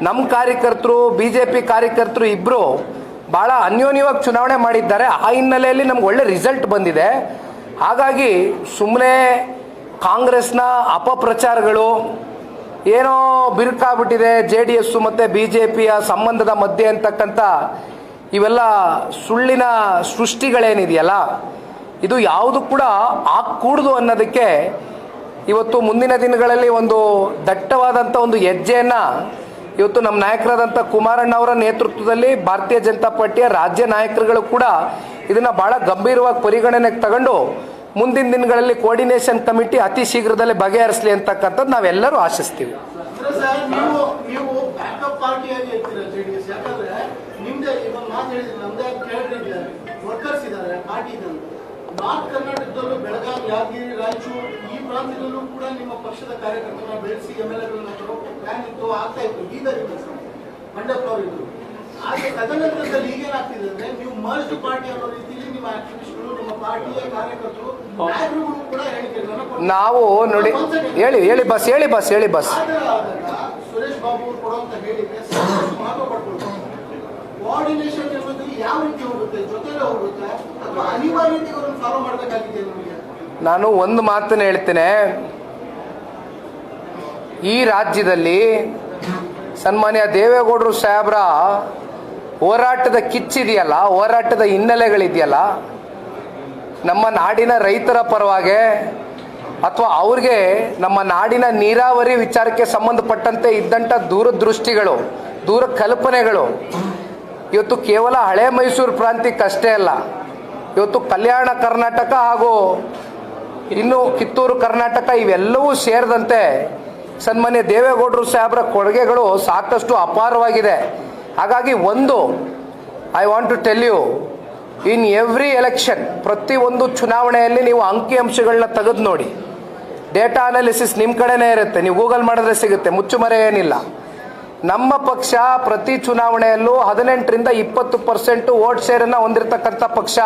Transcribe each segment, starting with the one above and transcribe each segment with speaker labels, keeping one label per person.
Speaker 1: ನಮ್ಮ ಕಾರ್ಯಕರ್ತರು BJP ಕಾರ್ಯಕರ್ತರು ಇಬ್ಬರು ಭಾಳ ಅನ್ಯೋನ್ಯವಾಗಿ ಚುನಾವಣೆ ಮಾಡಿದ್ದಾರೆ. ಆ ಹಿನ್ನೆಲೆಯಲ್ಲಿ ನಮ್ಗೆ ಒಳ್ಳೆ ರಿಸಲ್ಟ್ ಬಂದಿದೆ. ಹಾಗಾಗಿ ಸುಮ್ಮನೆ ಕಾಂಗ್ರೆಸ್ನ ಅಪಪ್ರಚಾರಗಳು ಏನೋ ಬಿರುಕಾಗ್ಬಿಟ್ಟಿದೆ JDS ಮತ್ತು BJPಯ ಸಂಬಂಧದ ಮಧ್ಯೆ ಅಂತಕ್ಕಂಥ ಇವೆಲ್ಲ ಸುಳ್ಳಿನ ಸೃಷ್ಟಿಗಳೇನಿದೆಯಲ್ಲ, ಇದು ಯಾವುದು ಕೂಡ ಆಗಕೂಡ್ದು ಅನ್ನೋದಕ್ಕೆ ಇವತ್ತು ಮುಂದಿನ ದಿನಗಳಲ್ಲಿ ಒಂದು ದಟ್ಟವಾದಂಥ ಒಂದು ಹೆಜ್ಜೆಯನ್ನು ಇವತ್ತು ನಮ್ಮ ನಾಯಕರಾದಂಥ ಕುಮಾರಣ್ಣ ಅವರ ನೇತೃತ್ವದಲ್ಲಿ ಭಾರತೀಯ ಜನತಾ ಪಾರ್ಟಿಯ ರಾಜ್ಯ ನಾಯಕರುಗಳು ಕೂಡ ಇದನ್ನು ಭಾಳ ಗಂಭೀರವಾಗಿ ಪರಿಗಣನೆಗೆ ತಗೊಂಡು ಮುಂದಿನ ದಿನಗಳಲ್ಲಿ ಕೋಆರ್ಡಿನೇಷನ್ ಕಮಿಟಿ ಅತಿ ಶೀಘ್ರದಲ್ಲೇ ಬಗೆಹರಿಸಲಿ ಅಂತಕ್ಕಂಥದ್ದು ನಾವೆಲ್ಲರೂ ಆಶಿಸ್ತೀವಿ.
Speaker 2: ನಾರ್ತ್ ಕರ್ನಾಟಕದಲ್ಲೂ ಬೆಳಗಾವಿ, ಯಾದಗಿರಿ, ರಾಯಚೂರು ಈ ಪ್ರಾಂತ್ಯದಲ್ಲೂ ಕೂಡ ನಿಮ್ಮ ಪಕ್ಷದ ಕಾರ್ಯಕರ್ತರನ್ನ ಬೆಳೆಸಿ MLAಗಳನ್ನ ಪ್ಲಾನ್ ಇತ್ತು, ಆಗ್ತಾ ಇತ್ತು. ಬೀದರ್ ಮಂಡಪ ಅವರು ಇದ್ರು. ಆದ್ರೆ ತದನಂತರದಲ್ಲಿ ಈಗೇನಾಗ್ತಿದೆ ಅಂದ್ರೆ ನೀವು ಮರ್ಜ್ ಪಾರ್ಟಿ ಅನ್ನೋ ರೀತಿಯಲ್ಲಿ ನಿಮ್ಮ ಆಕ್ಟಿವಿಸ್ಟ್ಗಳು, ನಿಮ್ಮ ಪಾರ್ಟಿಯ ಕಾರ್ಯಕರ್ತರು, ನಾಯಕರುಗಳು ಕೂಡ ಹೇಳಿಕೆಗಳನ್ನ
Speaker 1: ನಾವು ನೋಡಿ ಹೇಳಿ ಬಸ್
Speaker 2: ಸುರೇಶ್ ಬಾಬು ಅವರು ಕೊಡುವಂತ ಹೇಳಿಕೆ ಮಹತ್ವ ಪಡ್ಕೊಳ್ತಾರೆ. ಕೋಆರ್ಡಿನೇಷನ್ ಎಂಬುದು ಯಾವ ರೀತಿ ಹೋಗುತ್ತೆ, ಜೊತೆಲೆ ಹೋಗುತ್ತೆ ಅಥವಾ ಅನಿವಾರ್ಯತೆ ಅವರನ್ನು ಫಾಲೋ ಮಾಡಬೇಕಾಗಿದೆ ನಮಗೆ?
Speaker 1: ನಾನು ಒಂದು ಮಾತನ್ನು ಹೇಳ್ತೇನೆ. ಈ ರಾಜ್ಯದಲ್ಲಿ ಸನ್ಮಾನ್ಯ ದೇವೇಗೌಡರು ಸಾಹೇಬ್ರ ಹೋರಾಟದ ಕಿಚ್ಚಿದೆಯಲ್ಲ, ಹೋರಾಟದ ಹಿನ್ನೆಲೆಗಳಿದೆಯಲ್ಲ, ನಮ್ಮ ನಾಡಿನ ರೈತರ ಪರವಾಗಿ ಅಥವಾ ಅವ್ರಿಗೆ ನಮ್ಮ ನಾಡಿನ ನೀರಾವರಿ ವಿಚಾರಕ್ಕೆ ಸಂಬಂಧಪಟ್ಟಂತೆ ಇದ್ದಂಥ ದೂರದೃಷ್ಟಿಗಳು, ದೂರ ಕಲ್ಪನೆಗಳು ಇವತ್ತು ಕೇವಲ ಹಳೆ ಮೈಸೂರು ಪ್ರಾಂತ್ಯಕ್ಕಷ್ಟೇ ಅಲ್ಲ, ಇವತ್ತು ಕಲ್ಯಾಣ ಕರ್ನಾಟಕ ಹಾಗೂ ಇನ್ನು ಕಿತ್ತೂರು ಕರ್ನಾಟಕ ಇವೆಲ್ಲವೂ ಸೇರಿದಂತೆ ಸನ್ಮಾನ್ಯ ದೇವೇಗೌಡರು ಸಾಹೇಬ್ರ ಕೊಡುಗೆಗಳು ಸಾಕಷ್ಟು ಅಪಾರವಾಗಿದೆ. ಹಾಗಾಗಿ I want to tell you, in every election, ಪ್ರತಿಯೊಂದು ಚುನಾವಣೆಯಲ್ಲಿ ನೀವು ಅಂಕಿಅಂಶಗಳನ್ನ ತೆಗೆದು ನೋಡಿ. ಡೇಟಾ ಅನಾಲಿಸಿಸ್ ನಿಮ್ಮ ಕಡೆನೇ ಇರುತ್ತೆ, ನೀವು ಗೂಗಲ್ ಮಾಡಿದ್ರೆ ಸಿಗುತ್ತೆ, ಮುಚ್ಚುಮರೆ ಏನಿಲ್ಲ. ನಮ್ಮ ಪಕ್ಷ ಪ್ರತಿ ಚುನಾವಣೆಯಲ್ಲೂ 18ರಿಂದ 20% ವೋಟ್ ಶೇರನ್ನು ಹೊಂದಿರತಕ್ಕಂಥ ಪಕ್ಷ.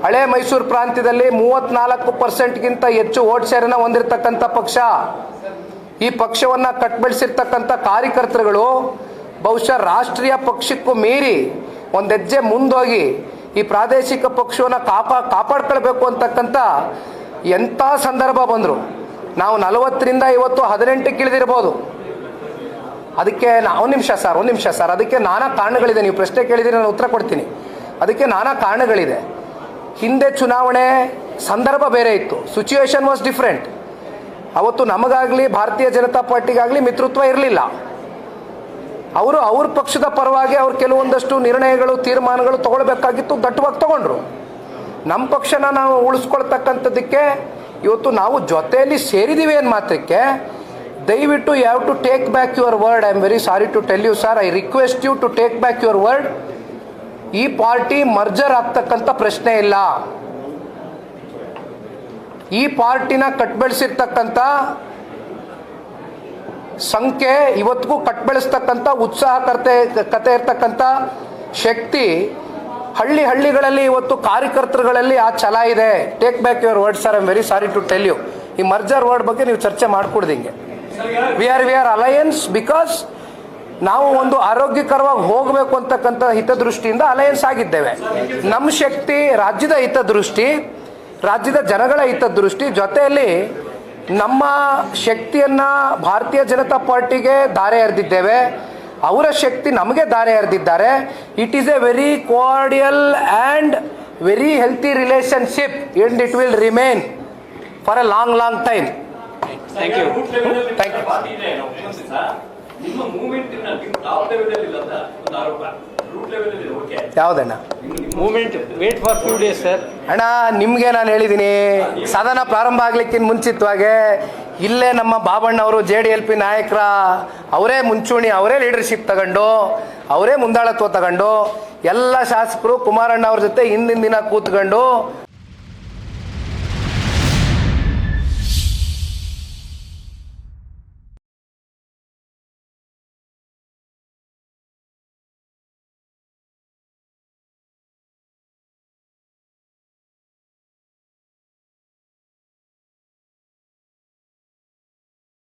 Speaker 1: ಹಳೆ ಮೈಸೂರು ಪ್ರಾಂತ್ಯದಲ್ಲಿ 34%ಗಿಂತ ಹೆಚ್ಚು ವೋಟ್ ಶೇರನ್ನು ಹೊಂದಿರತಕ್ಕಂಥ ಪಕ್ಷ. ಈ ಪಕ್ಷವನ್ನು ಕಟ್ಬೆಳೆಸಿರ್ತಕ್ಕಂಥ ಕಾರ್ಯಕರ್ತರುಗಳು ಬಹುಶಃ ರಾಷ್ಟ್ರೀಯ ಪಕ್ಷಕ್ಕೂ ಮೀರಿ ಒಂದು ಹೆಜ್ಜೆ ಮುಂದೋಗಿ ಈ ಪ್ರಾದೇಶಿಕ ಪಕ್ಷವನ್ನು ಕಾಪಾಡ್ಕೊಳ್ಬೇಕು ಅಂತಕ್ಕಂಥ ಎಂಥ ಸಂದರ್ಭ ಬಂದರು. ನಾವು 40ರಿಂದ ಇವತ್ತು 18ಕ್ಕೆ ಇಳಿದಿರ್ಬೋದು. ಅದಕ್ಕೆ ಒಂದು ನಿಮಿಷ ಸರ್, ಅದಕ್ಕೆ ನಾನಾ ಕಾರಣಗಳಿದೆ. ನೀವು ಪ್ರಶ್ನೆ ಕೇಳಿದರೆ ನಾನು ಉತ್ತರ ಕೊಡ್ತೀನಿ. ಅದಕ್ಕೆ ನಾನಾ ಕಾರಣಗಳಿದೆ. ಹಿಂದೆ ಚುನಾವಣೆ ಸಂದರ್ಭ ಬೇರೆ ಇತ್ತು, ಸಿಚುವೇಶನ್ ವಾಸ್ ಡಿಫ್ರೆಂಟ್. ಅವತ್ತು ನಮಗಾಗಲಿ ಭಾರತೀಯ ಜನತಾ ಪಾರ್ಟಿಗಾಗಲಿ ಮಿತ್ರತ್ವ ಇರಲಿಲ್ಲ. ಅವ್ರ ಪಕ್ಷದ ಪರವಾಗಿ ಅವ್ರು ಕೆಲವೊಂದಷ್ಟು ನಿರ್ಣಯಗಳು, ತೀರ್ಮಾನಗಳು ತಗೊಳ್ಬೇಕಾಗಿತ್ತು, ದಟ್ಟವಾಗಿ ತಗೊಂಡ್ರು. ನಮ್ಮ ಪಕ್ಷನ ನಾವು ಉಳಿಸ್ಕೊಳ್ತಕ್ಕಂಥದ್ದಕ್ಕೆ ಇವತ್ತು ನಾವು ಜೊತೆಯಲ್ಲಿ ಸೇರಿದ್ದೀವಿ ಅನ್ನೋ ಮಾತ್ರಕ್ಕೆ ದಯವಿಟ್ಟು you have to take back your word. I am very sorry to tell you sir, I request you to take back your word. ಈ ಪಾರ್ಟಿ ಮರ್ಜರ್ ಆಗ್ತಕ್ಕಂಥ ಪ್ರಶ್ನೆ ಇಲ್ಲ. ಈ ಪಾರ್ಟಿನ ಕಟ್ಬೆಳೆಸಿರ್ತಕ್ಕಂಥ ಸಂಖ್ಯೆ, ಇವತ್ತಿಗೂ ಕಟ್ಬೆಳೆಸ್ತಕ್ಕಂಥ ಕತೆ ಇರ್ತಕ್ಕಂಥ ಶಕ್ತಿ ಹಳ್ಳಿಗಳಲ್ಲಿ ಇವತ್ತು ಕಾರ್ಯಕರ್ತರುಗಳಲ್ಲಿ ಆ ಛಲ ಇದೆ. Take back your word sir, I am very sorry to tell you. ಈ ಮರ್ಜರ್ ವರ್ಡ್ ಬಗ್ಗೆ ನೀವು ಚರ್ಚೆ ಮಾಡ್ಕೊಡ್ದಿಂಗೆ. ವಿ ಆರ್ ಅಲಯನ್ಸ್ ಬಿಕಾಸ್ ನಾವು ಒಂದು ಆರೋಗ್ಯಕರವಾಗಿ ಹೋಗಬೇಕು ಅಂತಕ್ಕಂಥ ಹಿತದೃಷ್ಟಿಯಿಂದ ಅಲಯನ್ಸ್ ಆಗಿದ್ದೇವೆ. ನಮ್ಮ ಶಕ್ತಿ ರಾಜ್ಯದ ಹಿತದೃಷ್ಟಿ, ರಾಜ್ಯದ ಜನಗಳ ಹಿತದೃಷ್ಟಿ, ಜೊತೆಯಲ್ಲಿ ನಮ್ಮ ಶಕ್ತಿಯನ್ನು ಭಾರತೀಯ ಜನತಾ ಪಾರ್ಟಿಗೆ ಧಾರೆ ಎರೆದಿದ್ದೇವೆ, ಅವರ ಶಕ್ತಿ ನಮಗೆ ಧಾರೆ ಎರೆದಿದ್ದಾರೆ. It is a very cordial and very healthy relationship and it will remain for a long time. Thank you. ಯಾವುದಣ್ಣ
Speaker 3: movement wait for few days sir.
Speaker 1: ಅಣ್ಣ ನಿಮಗೆ ನಾನು ಹೇಳಿದ್ದೀನಿ, ಸದನ ಪ್ರಾರಂಭ ಆಗ್ಲಿಕ್ಕಿಂತ ಮುಂಚಿತವಾಗೆ ಇಲ್ಲೇ ನಮ್ಮ ಬಾಬಣ್ಣವರು JDLP ನಾಯಕರ ಅವರೇ ಮುಂಚೂಣಿ, ಅವರೇ ಲೀಡರ್ಶಿಪ್ ತಗೊಂಡು, ಅವರೇ ಮುಂದಾಳತ್ವ ತಗೊಂಡು ಎಲ್ಲ ಶಾಸಕರು ಕುಮಾರಣ್ಣ ಅವ್ರ ಜೊತೆ ಹಿಂದಿನ ದಿನ ಕೂತ್ಕೊಂಡು